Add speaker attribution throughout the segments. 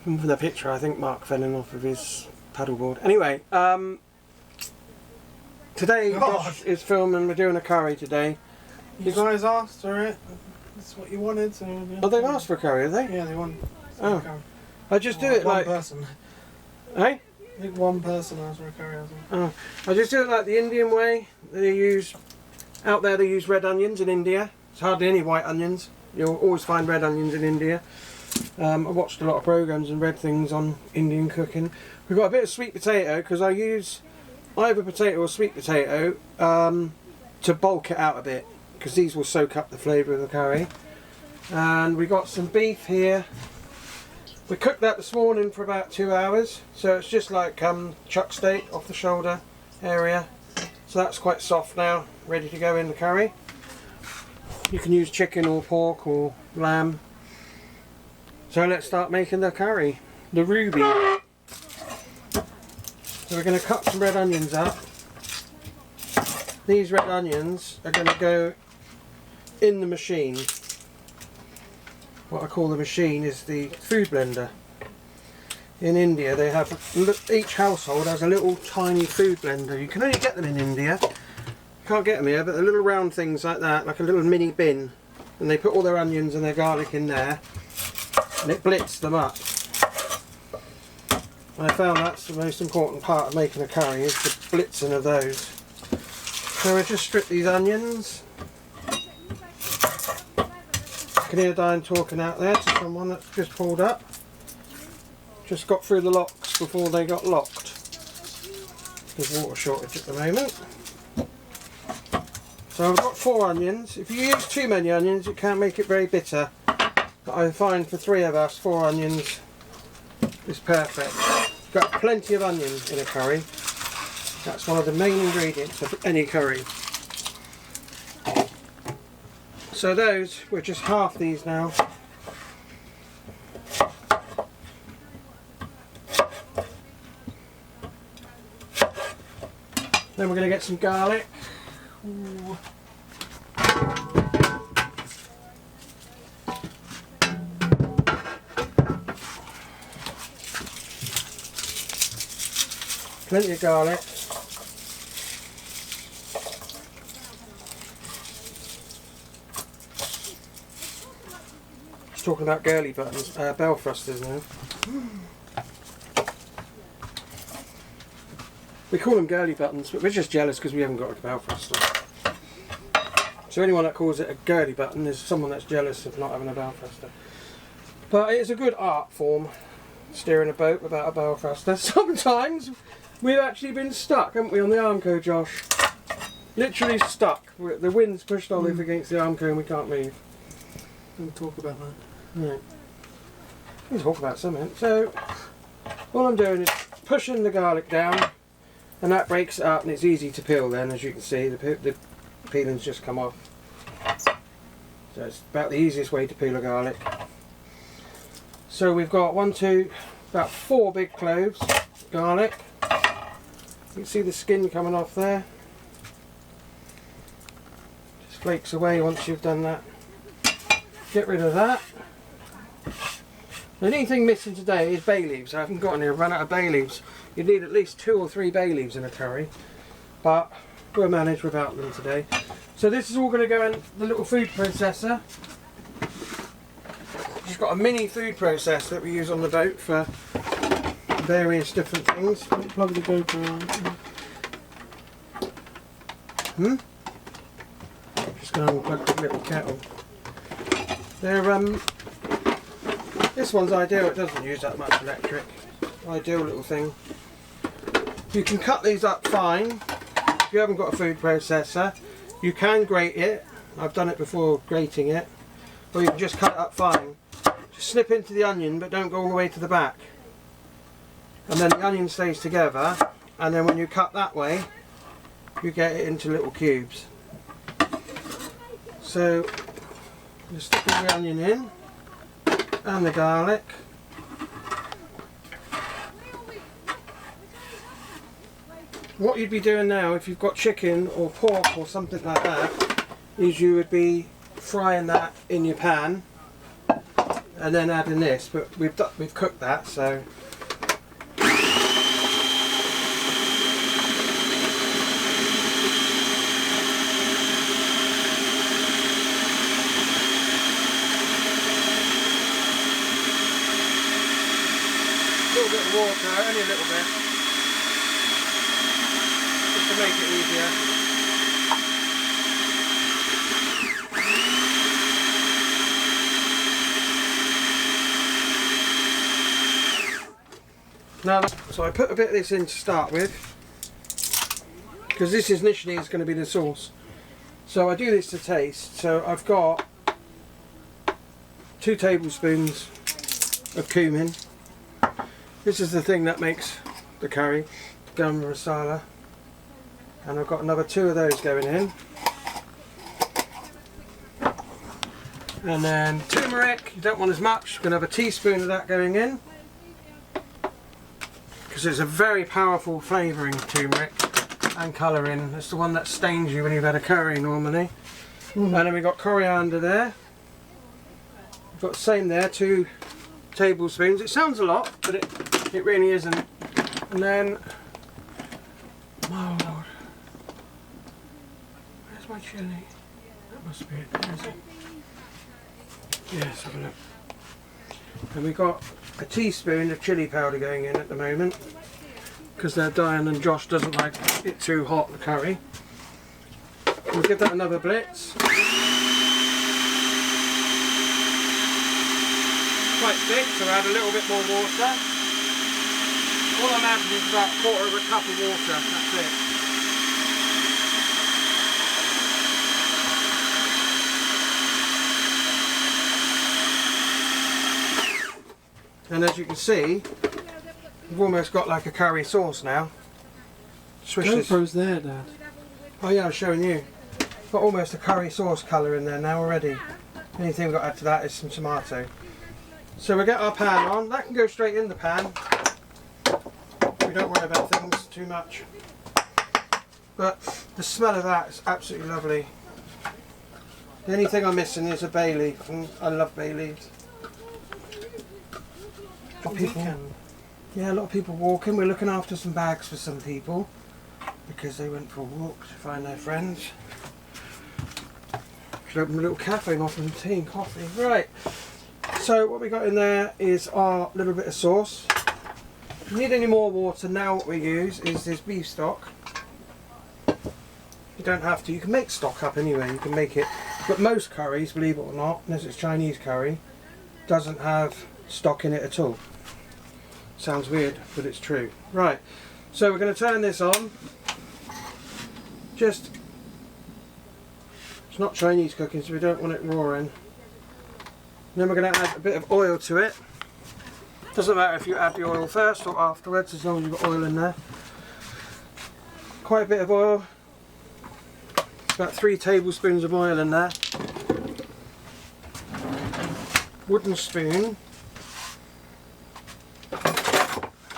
Speaker 1: From the picture, I think Mark fell in off of his paddleboard. Anyway, today Josh is filming. We're doing a curry today.
Speaker 2: You guys asked for it. That's what you wanted. So, yeah.
Speaker 1: Oh, they've asked for a curry, have they?
Speaker 2: Yeah, they want.
Speaker 1: Oh,
Speaker 2: curry.
Speaker 1: I just do it
Speaker 2: one
Speaker 1: like.
Speaker 2: person.
Speaker 1: Hey?
Speaker 2: I think one person asked for a curry.
Speaker 1: Oh, I just do it like the Indian way. They use out there. They use red onions in India. There's hardly any white onions. You'll always find red onions in India. I watched a lot of programs and read things on Indian cooking. We've got a bit of sweet potato because I use either potato or sweet potato to bulk it out a bit because these will soak up the flavour of the curry. And we got some beef here. We cooked that this morning for about 2 hours, so it's just like chuck steak off the shoulder area. So that's quite soft now, ready to go in the curry. You can use chicken or pork or lamb. So let's start making the curry, the ruby. So we're going to cut some red onions up. These red onions are going to go in the machine. What I call the machine is the food blender. In India they have, each household has a little tiny food blender. You can only get them in India. You can't get them here, but they're little round things like that, like a little mini bin. And they put all their onions and their garlic in there. And it blitzes them up. And I found that's the most important part of making a curry, is the blitzing of those. So I just strip these onions. You can hear Diane talking out there to someone that's just pulled up. Just got through the locks before they got locked. There's water shortage at the moment. So I've got 4 onions. If you use too many onions, it can make it very bitter. But I find for 3 of us, 4 onions is perfect. Got plenty of onions in a curry. That's one of the main ingredients of any curry. So those, we're just half these now. Then we're going to get some garlic. Ooh. Plenty of garlic. Just talking about girly buttons, bell thrusters now. We call them girly buttons, but we're just jealous because we haven't got a bell thruster. So anyone that calls it a girly button is someone that's jealous of not having a bell thruster. But it's a good art form, steering a boat without a bell thruster. Sometimes we've actually been stuck, haven't we, on the Armco, Josh? Literally stuck. The wind's pushed Olive against the Armco and we can't move.
Speaker 2: We'll talk about that.
Speaker 1: Right. We'll talk about something. So, all I'm doing is pushing the garlic down, and that breaks it up and it's easy to peel then, as you can see. The peeling's just come off. So it's about the easiest way to peel a garlic. So we've got about 4 big cloves of garlic. You can see the skin coming off there. Just flakes away once you've done that. Get rid of that. The only thing missing today is bay leaves. I haven't got any. I've run out of bay leaves. You need at least 2 or 3 bay leaves in a curry, but we'll manage without them today. So this is all going to go in the little food processor. Just got a mini food processor that we use on the boat for various different things.
Speaker 2: Plug the GoPro on.
Speaker 1: Just going to unplug the little kettle. This one's ideal, it doesn't use that much electric. Ideal little thing. You can cut these up fine if you haven't got a food processor. You can grate it, I've done it before grating it, or you can just cut it up fine. Just snip into the onion but don't go all the way to the back. And then the onion stays together, and then when you cut that way you get it into little cubes. So just stick the onion in and the garlic. What you'd be doing now if you've got chicken or pork or something like that is you would be frying that in your pan and then adding this, but we've cooked that, so. A little bit of water, only a little bit, just to make it easier. Now, so I put a bit of this in to start with, because this is initially is going to be the sauce. So I do this to taste. So I've got 2 tablespoons of cumin. This is the thing that makes the curry, Tikka Masala, and I've got another 2 of those going in. And then turmeric, you don't want as much, you're going to have a teaspoon of that going in, because it's a very powerful flavouring, turmeric and colouring. It's the one that stains you when you've had a curry normally. And then we've got coriander there. We've got the same there, 2 tablespoons. It sounds a lot, but it really isn't. And then, oh Lord, where's my chilli? That must be it. Where is it? Yes, have a look. And we've got a teaspoon of chilli powder going in at the moment, because Diane and Josh doesn't like it too hot, the curry. We'll give that another blitz. Quite thick, so add a little bit more water. All I'm adding is about 1/4 cup of water, that's it. And as you can see, we've almost got like a curry sauce now. Swish this.
Speaker 2: GoPro's there, Dad.
Speaker 1: Oh yeah, I'm showing you. Got almost a curry sauce colour in there now already. The only thing we've got to add to that is some tomato. So we get our pan on. That can go straight in the pan. We don't worry about things too much. But the smell of that is absolutely lovely. The only thing I'm missing is a bay leaf, and I love bay leaves. A lot of people, yeah, a lot of people walking. We're looking after some bags for some people because they went for a walk to find their friends. Should open a little cafe and offer them tea and coffee. Right. So what we got in there is our little bit of sauce. If you need any more water, now what we use is this beef stock. You don't have to. You can make stock up anyway. You can make it. But most curries, believe it or not, unless it's Chinese curry, doesn't have stock in it at all. Sounds weird, but it's true. Right, so we're going to turn this on. It's not Chinese cooking, so we don't want it roaring. Then we're going to add a bit of oil to it. Doesn't matter if you add the oil first or afterwards, as long as you've got oil in there. Quite a bit of oil. About 3 tablespoons of oil in there. Wooden spoon.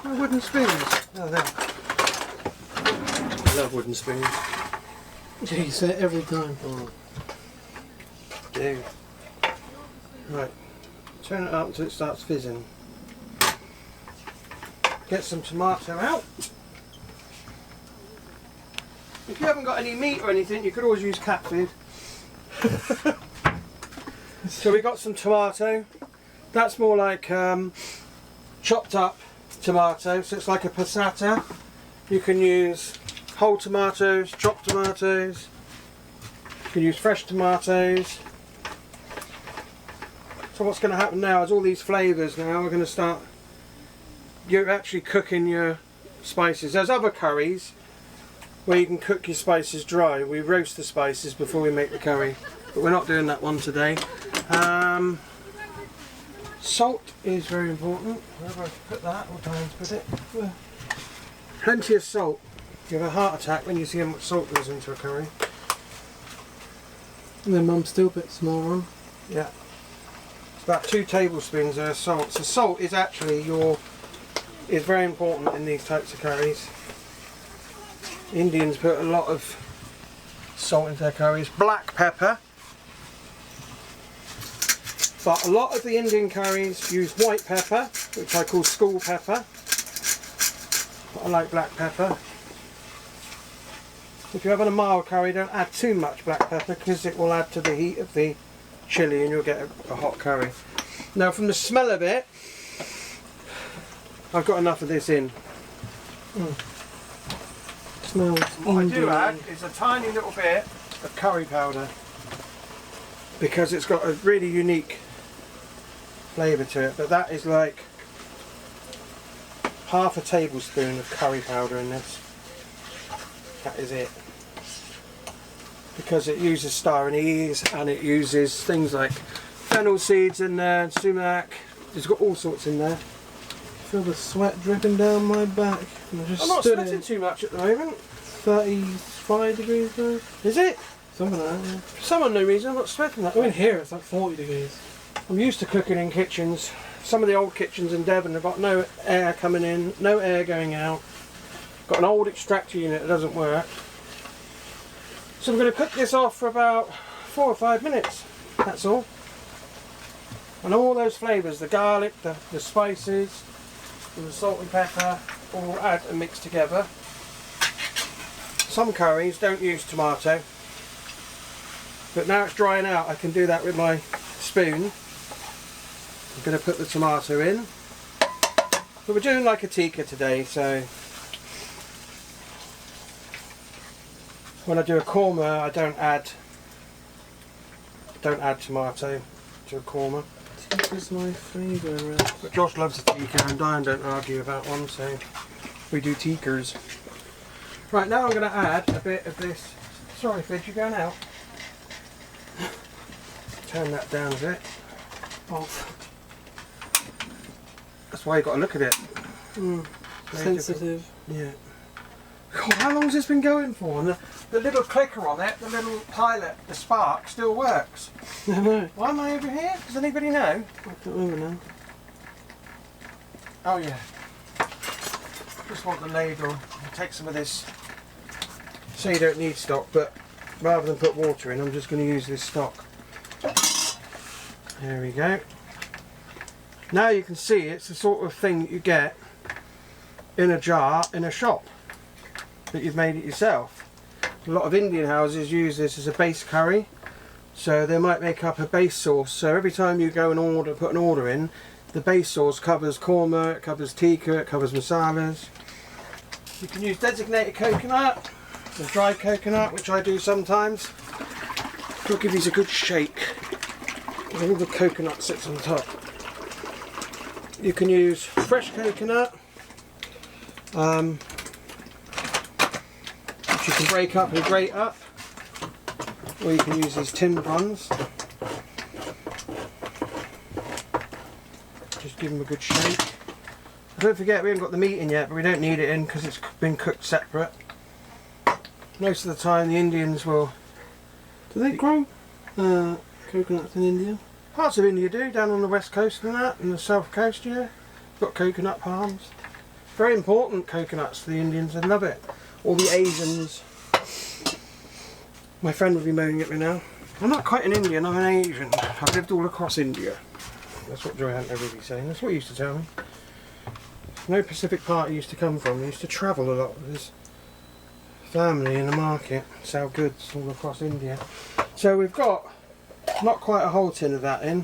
Speaker 1: Oh, wooden spoons. Oh, there. I love wooden spoons.
Speaker 2: Yeah, you say it every time.
Speaker 1: Oh. Do. Right. Turn it up until it starts fizzing. Get some tomato out. If you haven't got any meat or anything, you could always use cat food. So we got some tomato. That's more like chopped up tomato, so it's like a passata. You can use whole tomatoes, chopped tomatoes. You can use fresh tomatoes. So what's going to happen now is all these flavours now are going to start. You're actually cooking your spices. There's other curries where you can cook your spices dry. We roast the spices before we make the curry, but we're not doing that one today. Salt is very important. Wherever I put that, or Diane's put it. Plenty of salt. You have a heart attack when you see how much salt goes into a curry.
Speaker 2: And then Mum still puts more on.
Speaker 1: Yeah. It's about 2 tablespoons of salt. So salt is actually is very important in these types of curries. Indians put a lot of salt into their curries. Black pepper. But a lot of the Indian curries use white pepper, which I call school pepper. But I like black pepper. If you're having a mild curry, don't add too much black pepper because it will add to the heat of the chilli and you'll get a hot curry. Now from the smell of it, I've got enough of this in.
Speaker 2: Smells
Speaker 1: What I do
Speaker 2: Indian.
Speaker 1: add is a tiny little bit of curry powder because it's got a really unique flavour to it, but that is like half a tablespoon of curry powder in this. That is it. Because it uses star anise and it uses things like fennel seeds in there, sumac. It's got all sorts in there.
Speaker 2: I feel the sweat dripping down my back. And I just
Speaker 1: I'm not
Speaker 2: stood
Speaker 1: sweating
Speaker 2: in
Speaker 1: too much at the moment.
Speaker 2: 35 degrees though.
Speaker 1: Is it?
Speaker 2: Something like that, yeah.
Speaker 1: For some unknown reason I'm not sweating that
Speaker 2: Oh, in
Speaker 1: much.
Speaker 2: here it's like 40 degrees.
Speaker 1: I'm used to cooking in kitchens. Some of the old kitchens in Devon have got no air coming in, no air going out. Got an old extractor unit that doesn't work. So we're going to cook this off for about 4 or 5 minutes. That's all. And all those flavours, the garlic, the spices, and the salt and pepper, all add and mix together. Some curries don't use tomato. But now it's drying out, I can do that with my spoon. I'm going to put the tomato in. But we're doing like a tikka today, so when I do a korma, I don't add tomato to a korma.
Speaker 2: Tikka's my favourite.
Speaker 1: But Josh loves a tikka and Diane don't argue about one, so we do tikkas. Right, now I'm going to add a bit of this. Sorry, Fidge, you're going out. Turn that down a bit.
Speaker 2: Off.
Speaker 1: That's why you got to look at it.
Speaker 2: Sensitive.
Speaker 1: Yeah. God, how long has this been going for? And the little clicker on it, the little pilot, the spark, still works.
Speaker 2: I know.
Speaker 1: Why am I over here? Does anybody know?
Speaker 2: I can't remember now.
Speaker 1: Oh yeah. Just want the ladle. I'll take some of this. So you don't need stock, but rather than put water in, I'm just going to use this stock. There we go. Now you can see it's the sort of thing that you get in a jar in a shop. That you've made it yourself. A lot of Indian houses use this as a base curry, so they might make up a base sauce. So every time you go and put an order in, the base sauce covers korma, it covers tikka, it covers masalas. You can use designated coconut, or dried coconut, which I do sometimes. It'll give these a good shake. And all the coconut sits on top. You can use fresh coconut. Which you can break up and grate up, or you can use these tinned ones. Just give them a good shake. Don't forget we haven't got the meat in yet, but we don't need it in because it's been cooked separate. Most of the time the Indians will...
Speaker 2: Do they grow coconuts in India?
Speaker 1: Parts of India do, down on the west coast and that, and the south coast, yeah. Got coconut palms. Very important coconuts to the Indians, they love it. All the Asians. My friend would be moaning at me now. I'm not quite an Indian, I'm an Asian. I've lived all across India. That's what Joanne would be saying. That's what he used to tell me. No Pacific part he used to come from. He used to travel a lot with his family in the market, sell goods all across India. So we've got not quite a whole tin of that in,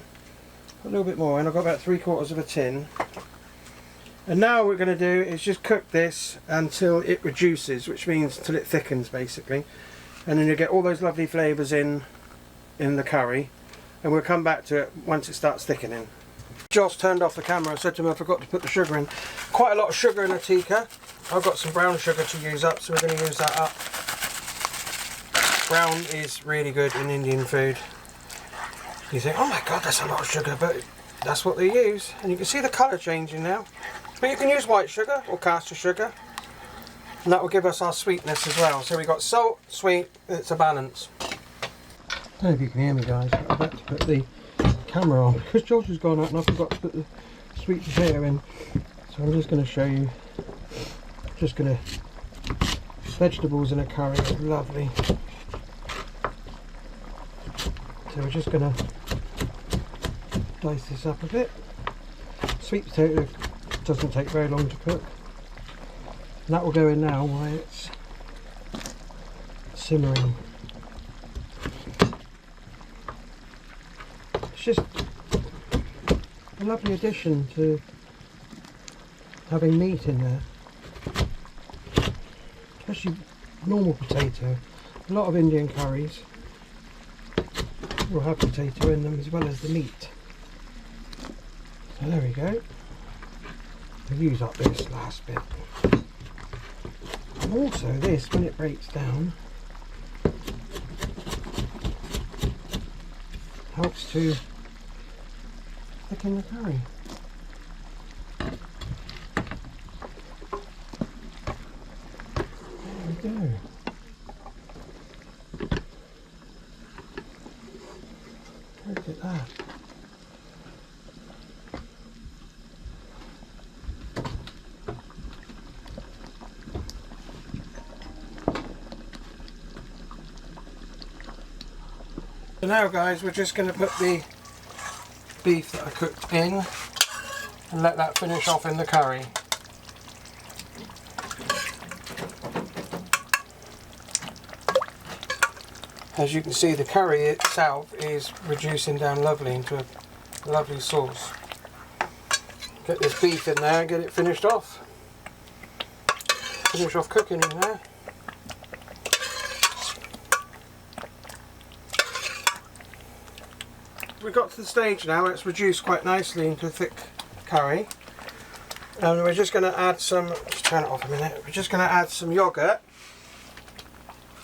Speaker 1: a little bit more, and I've got about 3/4 of a tin. And now what we're going to do is just cook this until it reduces, which means until it thickens basically. And then you'll get all those lovely flavours in the curry. And we'll come back to it once it starts thickening. Josh turned off the camera. I said to him I forgot to put the sugar in. Quite a lot of sugar in a tikka. I've got some brown sugar to use up, so we're going to use that up. Brown is really good in Indian food. You think, oh my god, that's a lot of sugar, but that's what they use. And you can see the colour changing now. But you can use white sugar or caster sugar, and that will give us our sweetness as well. So we've got salt, sweet, it's a balance. I don't know if you can hear me guys, I'm about to put the camera on because George has gone out and I forgot to put the sweet potato in. So I'm just going to show you, vegetables in a curry, it's lovely. So we're just going to dice this up a bit. Sweet potato doesn't take very long to cook. And that will go in now while it's simmering. It's just a lovely addition to having meat in there. Especially normal potato. A lot of Indian curries will have potato in them as well as the meat. So there we go. I'll use up this last bit. And also this, when it breaks down, helps to thicken the curry. There we go. Look at that. So now guys, we're just going to put the beef that I cooked in and let that finish off in the curry. As you can see, the curry itself is reducing down lovely into a lovely sauce. Get this beef in there and get it finished off. Finish off cooking in there. We've got to the stage now where it's reduced quite nicely into a thick curry. And we're just going to add some, just turn it off a minute, we're just going to add some yoghurt,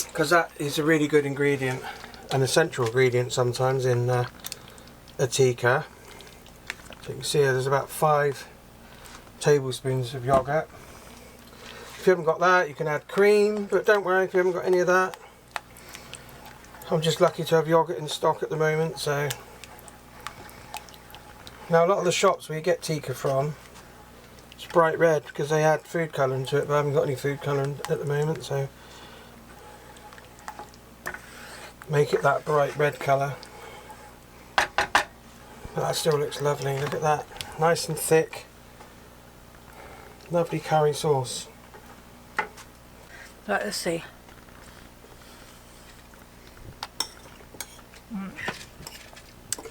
Speaker 1: because that is a really good ingredient, an essential ingredient sometimes in a tikka. So you can see there's about 5 tablespoons of yoghurt. If you haven't got that, you can add cream, but don't worry if you haven't got any of that. I'm just lucky to have yoghurt in stock at the moment, so. Now a lot of the shops where you get tikka from, it's bright red because they add food colouring to it, but I haven't got any food colouring at the moment, so make it that bright red colour. But that still looks lovely, look at that, nice and thick, lovely curry sauce.
Speaker 3: Right, let's see.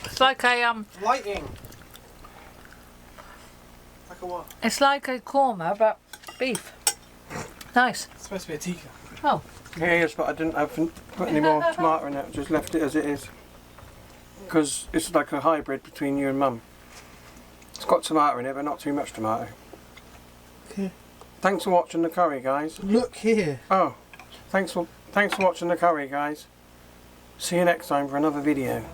Speaker 3: It's like a
Speaker 2: Lighting. Like a what?
Speaker 3: it's like a korma but beef. Nice.
Speaker 2: It's supposed to be a tikka.
Speaker 3: Oh.
Speaker 1: Yeah, yes, but I haven't put any more tomato in it, just left it as it is. Because it's like a hybrid between you and Mum. It's got tomato in it, but not too much tomato.
Speaker 2: Okay.
Speaker 1: Thanks for watching the curry, guys.
Speaker 2: Look here.
Speaker 1: Oh, thanks for watching the curry, guys. See you next time for another video.